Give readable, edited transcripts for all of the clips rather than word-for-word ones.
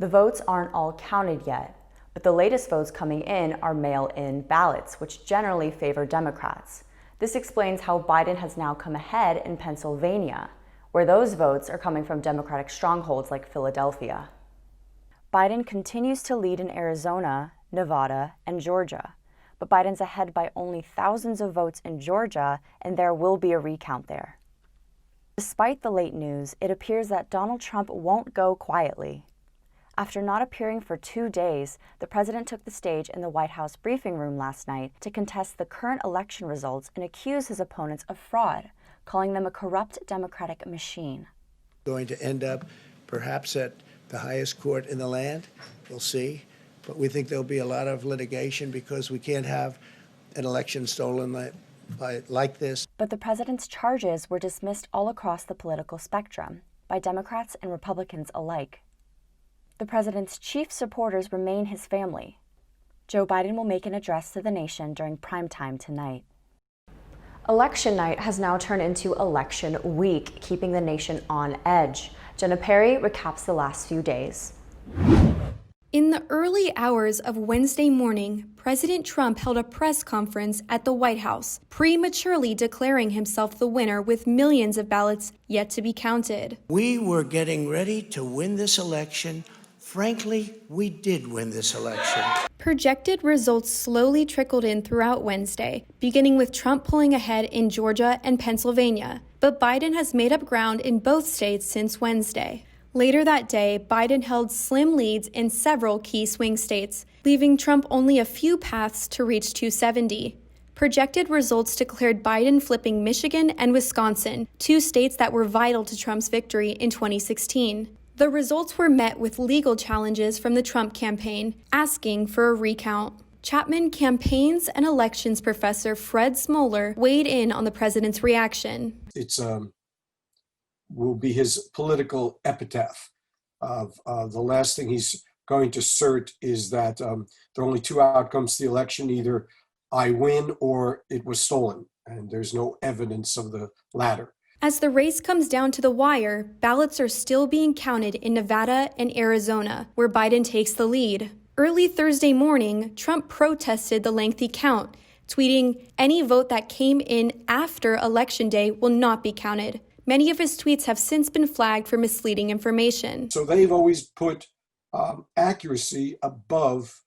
The votes aren't all counted yet, but the latest votes coming in are mail-in ballots, which generally favor Democrats. This explains how Biden has now come ahead in Pennsylvania, where those votes are coming from Democratic strongholds like Philadelphia. Biden continues to lead in Arizona, Nevada, and Georgia, but Biden's ahead by only thousands of votes in Georgia, and there will be a recount there. Despite the late news, it appears that Donald Trump won't go quietly. After not appearing for 2 days, the president took the stage in the White House briefing room last night to contest the current election results and accuse his opponents of fraud, calling them a corrupt Democratic machine. Going to end up perhaps at the highest court in the land, we'll see. But we think there'll be a lot of litigation because we can't have an election stolen like this. But the president's charges were dismissed all across the political spectrum, by Democrats and Republicans alike. The president's chief supporters remain his family. Joe Biden will make an address to the nation during primetime tonight. Election night has now turned into election week, keeping the nation on edge. Jenna Perry recaps the last few days. In the early hours of Wednesday morning, President Trump held a press conference at the White House, prematurely declaring himself the winner with millions of ballots yet to be counted. We were getting ready to win this election. Frankly, we did win this election. Projected results slowly trickled in throughout Wednesday, beginning with Trump pulling ahead in Georgia and Pennsylvania. But Biden has made up ground in both states since Wednesday. Later that day, Biden held slim leads in several key swing states, leaving Trump only a few paths to reach 270. Projected results declared Biden flipping Michigan and Wisconsin, 2 states that were vital to Trump's victory in 2016. The results were met with legal challenges from the Trump campaign, asking for a recount. Chapman campaigns and elections professor Fred Smoller weighed in on the president's reaction. It's will be his political epitaph. The last thing he's going to assert is that there are only 2 outcomes to the election: either I win or it was stolen, and there's no evidence of the latter. As the race comes down to the wire, ballots are still being counted in Nevada and Arizona, where Biden takes the lead. Early Thursday morning, Trump protested the lengthy count, tweeting, "Any vote that came in after Election Day will not be counted." Many of his tweets have since been flagged for misleading information. So they've always put accuracy above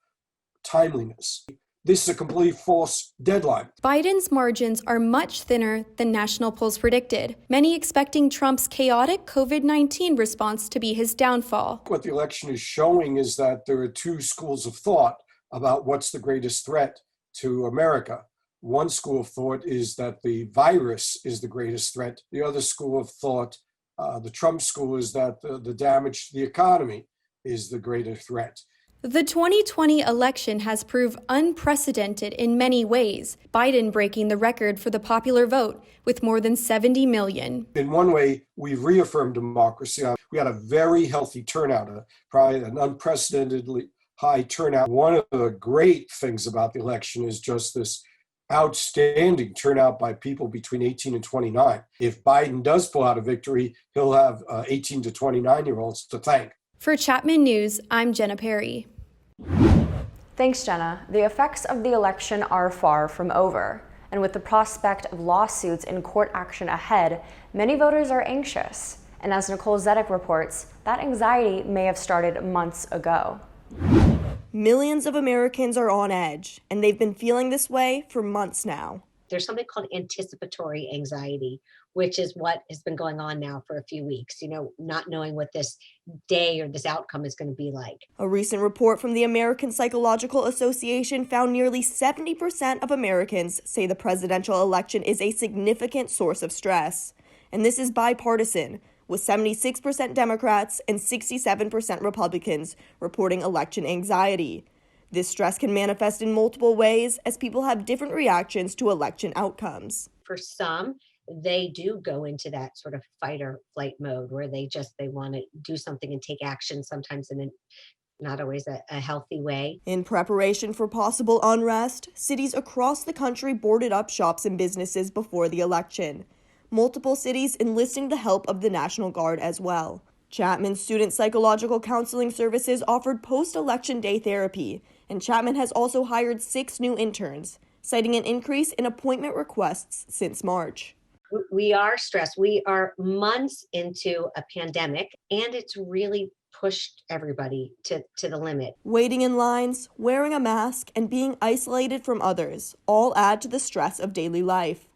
timeliness. This is a complete false deadline. Biden's margins are much thinner than national polls predicted, many expecting Trump's chaotic COVID-19 response to be his downfall. What the election is showing is that there are 2 schools of thought about what's the greatest threat to America. One school of thought is that the virus is the greatest threat. The other school of thought, the Trump school, is that the damage to the economy is the greater threat. The 2020 election has proved unprecedented in many ways, Biden breaking the record for the popular vote with more than 70 million. In one way, we've reaffirmed democracy. We had a very healthy turnout, probably an unprecedentedly high turnout. One of the great things about the election is just this outstanding turnout by people between 18 and 29. If Biden does pull out a victory, he'll have 18 to 29-year-olds to thank. For Chapman News, I'm Jenna Perry. Thanks, Jenna. The effects of the election are far from over. And with the prospect of lawsuits and court action ahead, many voters are anxious. And as Nicole Zedek reports, that anxiety may have started months ago. Millions of Americans are on edge, and they've been feeling this way for months now. There's something called anticipatory anxiety, which is what has been going on now for a few weeks, not knowing what this day or this outcome is going to be like. A recent report from the American Psychological Association found nearly 70% of Americans say the presidential election is a significant source of stress. And this is bipartisan, with 76% Democrats and 67% Republicans reporting election anxiety. This stress can manifest in multiple ways as people have different reactions to election outcomes. For some, they do go into that sort of fight or flight mode where they want to do something and take action, sometimes in not always a healthy way. In preparation for possible unrest, cities across the country boarded up shops and businesses before the election. Multiple cities enlisting the help of the National Guard as well. Chapman Student Psychological Counseling Services offered post-election day therapy, and Chapman has also hired 6 new interns, citing an increase in appointment requests since March. We are stressed. We are months into a pandemic, and it's really pushed everybody to the limit. Waiting in lines, wearing a mask, and being isolated from others all add to the stress of daily life.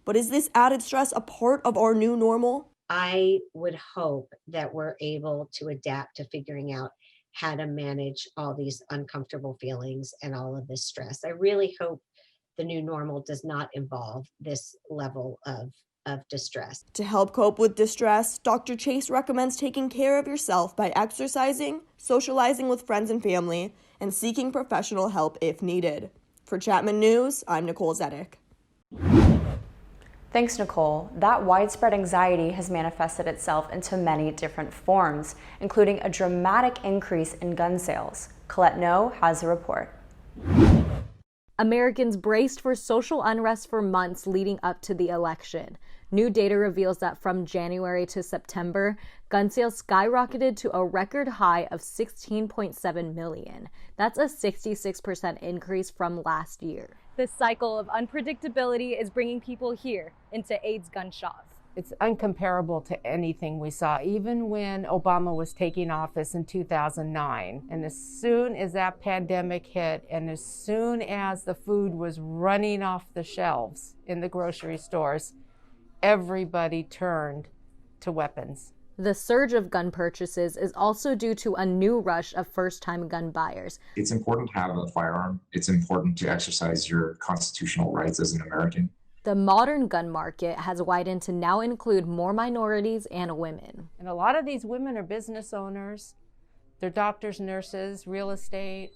But is this added stress a part of our new normal? I would hope that we're able to adapt to figuring out how to manage all these uncomfortable feelings and all of this stress. I really hope the new normal does not involve this level of distress. To help cope with distress, Dr. Chase recommends taking care of yourself by exercising, socializing with friends and family, and seeking professional help if needed. For Chapman News, I'm Nicole Zedek. Thanks, Nicole. That widespread anxiety has manifested itself into many different forms, including a dramatic increase in gun sales. Colette No has a report. Americans braced for social unrest for months leading up to the election. New data reveals that from January to September, gun sales skyrocketed to a record high of 16.7 million. That's a 66% increase from last year. This cycle of unpredictability is bringing people here into AIDS gun shops. It's uncomparable to anything we saw, even when Obama was taking office in 2009. And as soon as that pandemic hit, and as soon as the food was running off the shelves in the grocery stores, everybody turned to weapons. The surge of gun purchases is also due to a new rush of first-time gun buyers. It's important to have a firearm. It's important to exercise your constitutional rights as an American. The modern gun market has widened to now include more minorities and women. And a lot of these women are business owners. They're doctors, nurses, real estate,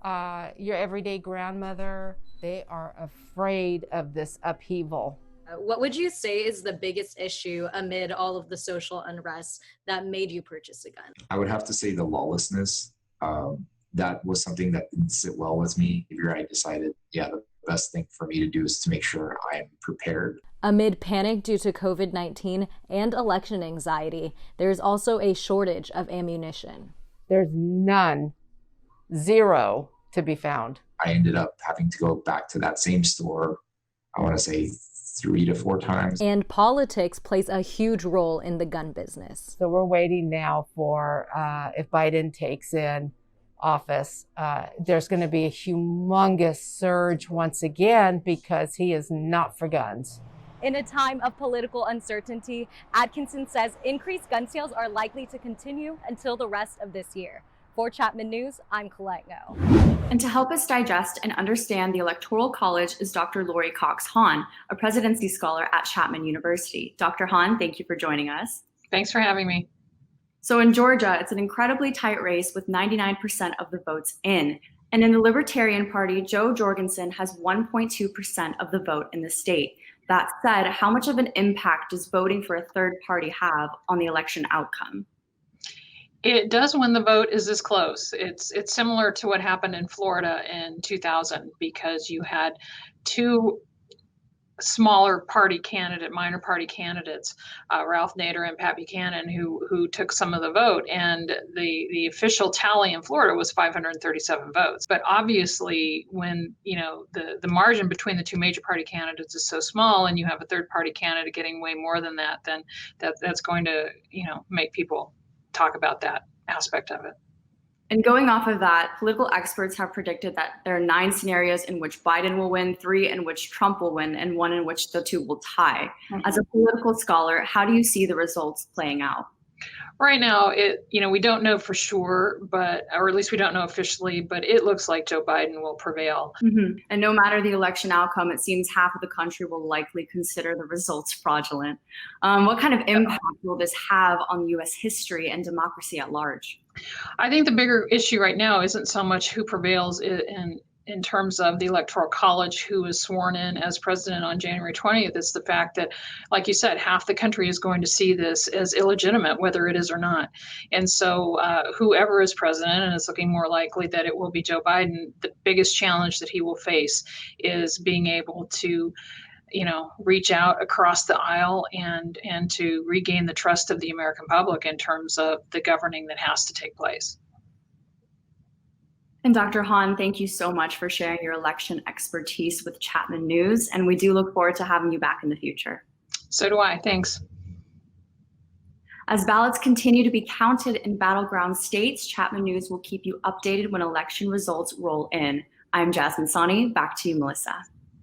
your everyday grandmother. They are afraid of this upheaval. What would you say is the biggest issue amid all of the social unrest that made you purchase a gun? I would have to say the lawlessness. That was something that didn't sit well with me. Here I decided, the best thing for me to do is to make sure I am prepared. Amid panic due to COVID-19 and election anxiety, there's also a shortage of ammunition. There's none, zero to be found. I ended up having to go back to that same store, I want to say 3 to 4 times. And politics plays a huge role in the gun business. So we're waiting now for if Biden takes in office, there's going to be a humongous surge once again because he is not for guns. In a time of political uncertainty, Atkinson says increased gun sales are likely to continue until the rest of this year. For Chapman News, I'm Colette No. And to help us digest and understand the Electoral College is Dr. Lori Cox Hahn, a presidency scholar at Chapman University. Dr. Hahn, thank you for joining us. Thanks for having me. So in Georgia, it's an incredibly tight race with 99% of the votes in. And in the Libertarian Party, Jo Jorgensen has 1.2% of the vote in the state. That said, how much of an impact does voting for a third party have on the election outcome? It does when the vote is this close. It's similar to what happened in Florida in 2000 because you had 2 smaller party minor party candidates, Ralph Nader and Pat Buchanan, who took some of the vote, and the official tally in Florida was 537 votes. But obviously, when the margin between the 2 major party candidates is so small, and you have a third party candidate getting way more than that, then that's going to make people talk about that aspect of it. And going off of that, political experts have predicted that there are 9 scenarios in which Biden will win, 3 in which Trump will win, and 1 in which the 2 will tie. As a political scholar, how do you see the results playing out? Right now, we don't know for sure, or at least we don't know officially, but it looks like Joe Biden will prevail. Mm-hmm. And no matter the election outcome, it seems half of the country will likely consider the results fraudulent. What kind of impact will this have on U.S. history and democracy at large? I think the bigger issue right now isn't so much who prevails in terms of the Electoral College, who was sworn in as president on January 20th. It's the fact that, like you said, half the country is going to see this as illegitimate, whether it is or not. And so whoever is president, and it's looking more likely that it will be Joe Biden, the biggest challenge that he will face is being able to reach out across the aisle and to regain the trust of the American public in terms of the governing that has to take place. And Dr. Hahn, thank you so much for sharing your election expertise with Chapman News, and we do look forward to having you back in the future. So do I. Thanks. As ballots continue to be counted in battleground states, Chapman News will keep you updated when election results roll in. I'm Jasmine Sani. Back to you, Melissa.